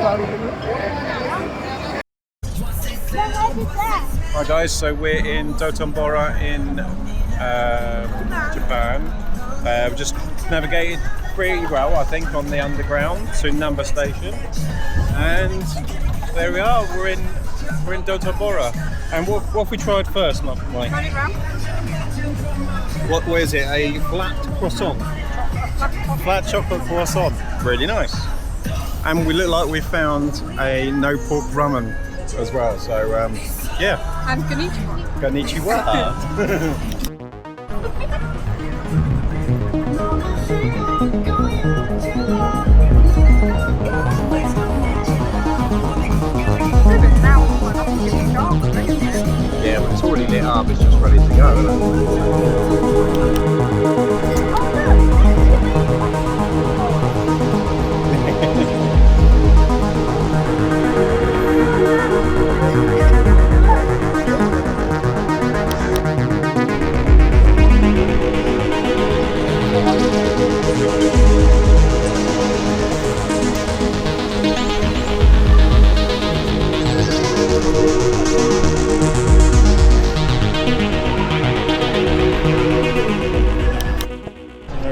Hi guys, so we're in Dotonbori in Japan. We've just navigated pretty well, I think, on the underground to Namba Station, and there we are. We're in Dotonbori. And what have we tried first, Mike? What is it? A flat croissant, flat chocolate croissant. Really nice. And we look like we found a no pork ramen as well. So yeah. And konnichiwa. Konnichiwa. Yeah, but it's already lit up, it's just ready to go, isn't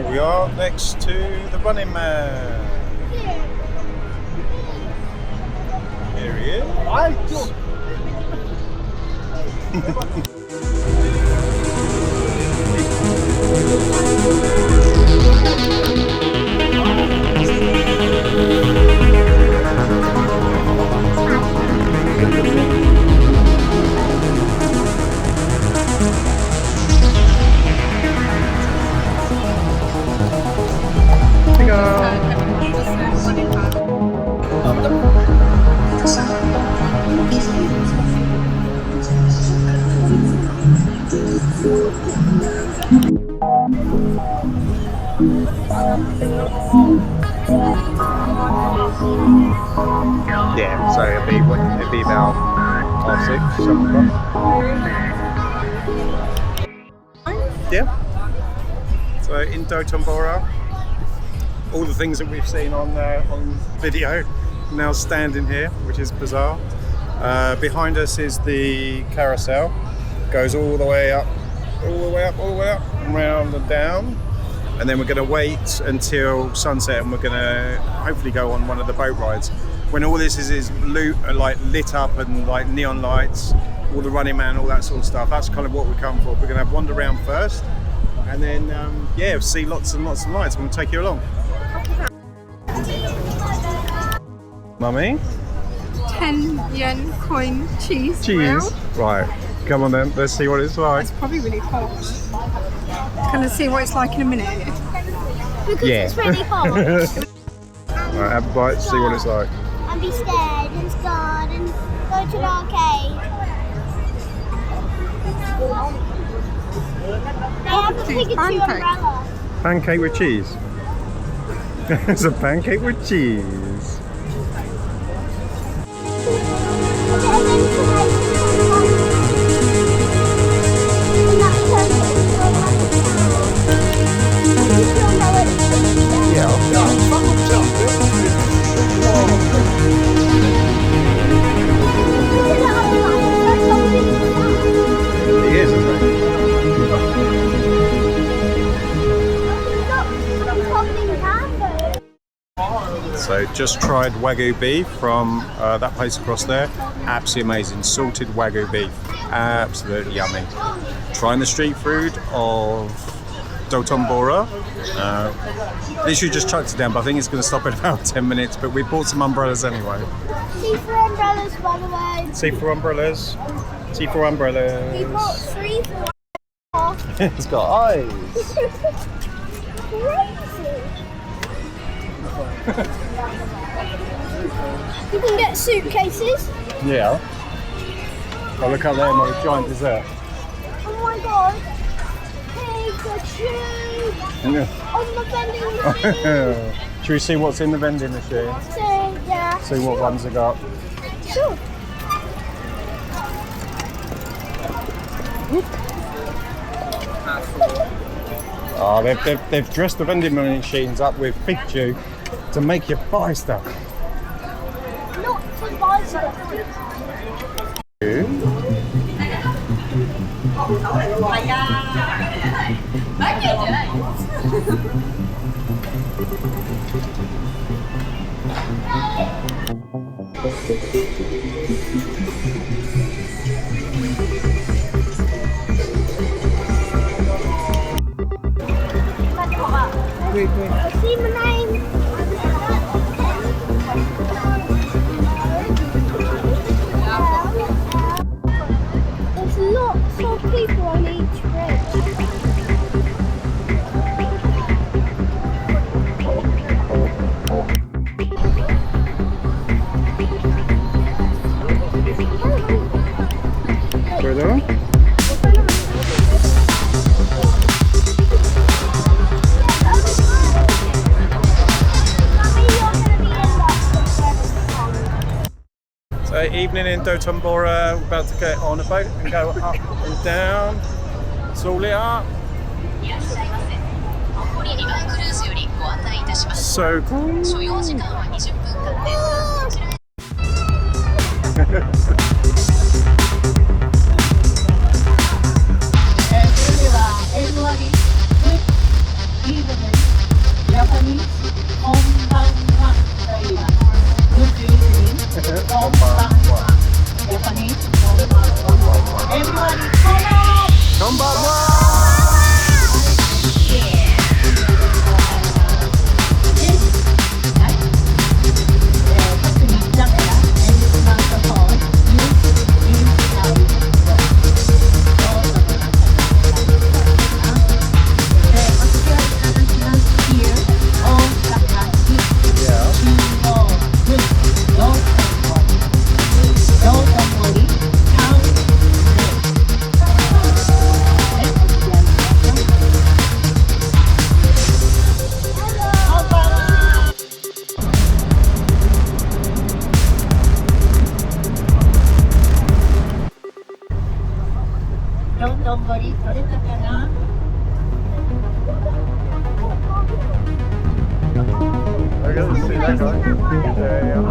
we are next to the Running Man. Here he is. Yeah, so it'd be about 6:30, 7 o'clock. Yeah. So in Dotonbori, all the things that we've seen on video now standing here, which is bizarre. Behind us is the carousel, goes all the way up, round and down. And then we're going to wait until sunset, and we're going to hopefully go on one of the boat rides. When all this is like lit up and like neon lights, all the Running Man, all that sort of stuff. That's kind of what we come for. We're going to have wander around first, and then yeah, see lots and lots of lights. I'm going to take you along. Mummy? 10 yen coin cheese. Cheese. Right. Come on then. Let's see what it's like. It's probably really hot. Gonna see what it's like in a minute. Because it's really hot. Right, have a bite, see what it's like. And be scared and scarred and go to the arcade. They have a Pikachu umbrella. Pancake with cheese. It's a pancake with cheese. So just tried Wagyu beef from that place across there. Absolutely amazing. Salted Wagyu beef. Absolutely yummy. Trying the street food of Dotonbori. Literally just chucked it down, but I think it's going to stop in about 10 minutes. But we bought some umbrellas anyway. See-through umbrellas, by the way. See-through umbrellas. See-through umbrellas. We bought 3 for $1. It's got eyes. Crazy. You can get suitcases. Yeah. Oh, look out there, my giant dessert. Oh my god. Pikachu. Yeah. On the vending machine. Should we see what's in the vending machine? Yeah. See what ones I got. Sure. Oh, they've dressed the vending machines up with Pikachu to make you buy stuff. Wait, wait. See my name. There's lots of people on each bridge. Further on? So evening in Dotonbori, we're about to get on a boat and go up and down. It's all lit up. So cool. Dotonbori Osaka Japan. I gotta see that guy. Yeah.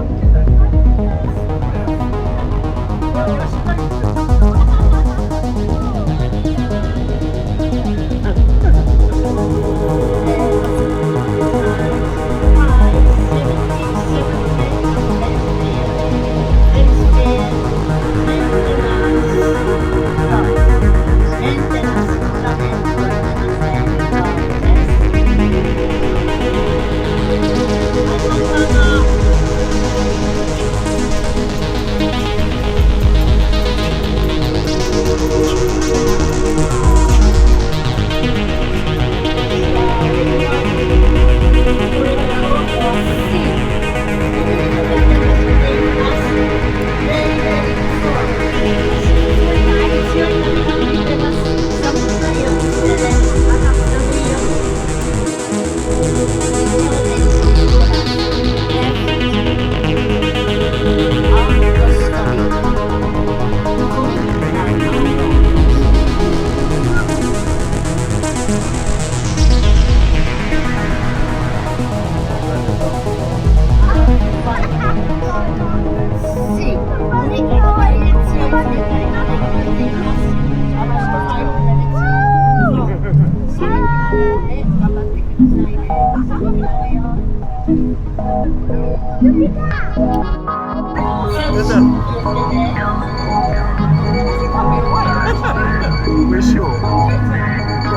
We're sure.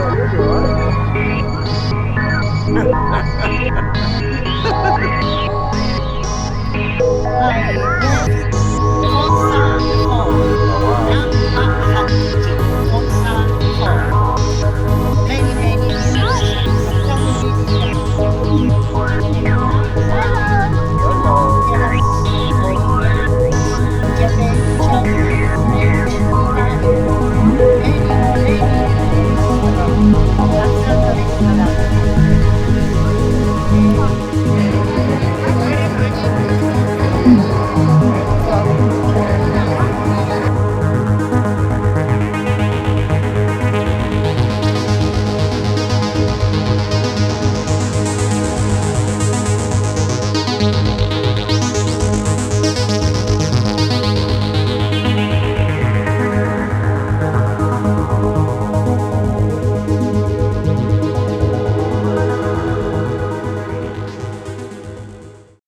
Yeah, you're alright.